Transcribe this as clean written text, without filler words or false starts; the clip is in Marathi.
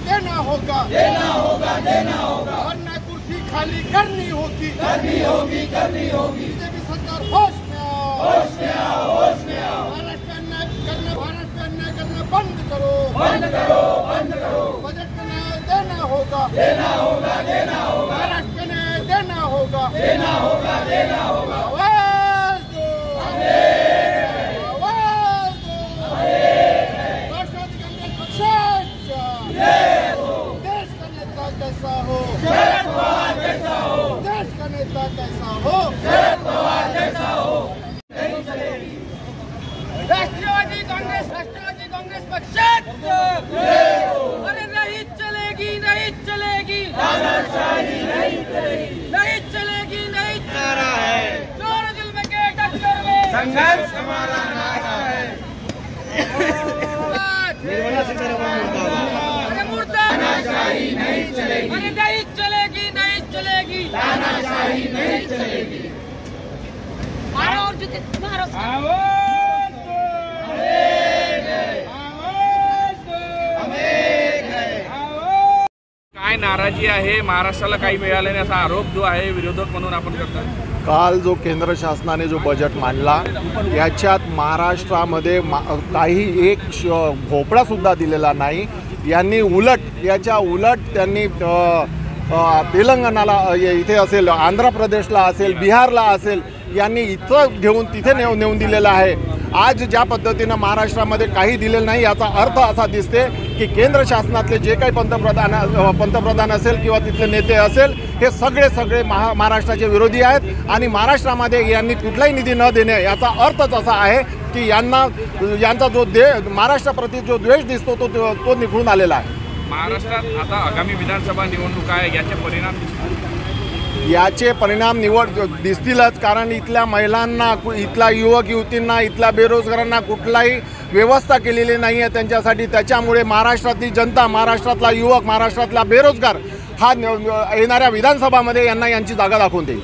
देना होगा, वरना कुर्सी खाली करनी होगी। बीजेपी सरकार होश में आओ, भारत पे अन्याय करना बंद करो। बजट में न्याय देना होगा, भारत पे न्याय देना होगा। आवाज दो, आवाज दो। राष्ट्रवादी कांग्रेस पक्षाचा देश का नेता कैसा हो, देश का नेता कैसा हो। राष्ट्रवादी कांग्रेस पक्षाचा अरे नहीं चलेगी, नहीं चलेगी, नहीं चलेगी, नहीं नारा है। जोर जुल्म के टक्कर में संघर्ष हमारा नारा है। अरे मुर्दाबाद नहीं चलेगी, अरे नहीं चलेगी, नहीं चलेगी, तानाशाही नहीं चलेगी। और काय नाराजी आहे, महाराष्ट्राला काही मिळालं नाही असा आरोप जो आहे विरोधक म्हणून आपण करतात। काल जो केंद्र शासनाने जो बजेट मांडला याच्यात महाराष्ट्रामध्ये काही एक भोपळासुद्धा दिलेला नाही। यांनी याच्या उलट त्यांनी तेलंगणाला इथे असेल, आंध्र प्रदेशला असेल, बिहारला असेल, यांनी इथं घेऊन तिथे नेऊन दिलेलं आहे। आज ज्या पद्धतीनं महाराष्ट्रामध्ये काही दिलेलं नाही याचा अर्थ असा दिसते की केंद्र शासनातले जे काही पंतप्रधान असेल किंवा तिथले नेते असेल हे सगळे महाराष्ट्राचे विरोधी आहेत आणि महाराष्ट्रामध्ये यांनी कुठलाही निधी न देणे याचा अर्थच असा आहे की यांचा जो महाराष्ट्राप्रती जो द्वेष दिसतो तो निघून आलेला आहे। महाराष्ट्रात आता आगामी विधानसभा निवडणूक आहे, याचे परिणाम दिसतीलच, कारण इथल्या महिलांना, इथल्या युवक युवतींना, इथल्या बेरोजगारांना कुठलाही व्यवस्था केलेली नाही आहे त्यांच्यासाठी। त्याच्यामुळे महाराष्ट्रातली जनता, महाराष्ट्रातला युवक, महाराष्ट्रातला बेरोजगार हा येणाऱ्या विधानसभामध्ये यांना यांची जागा दाखवून देईल।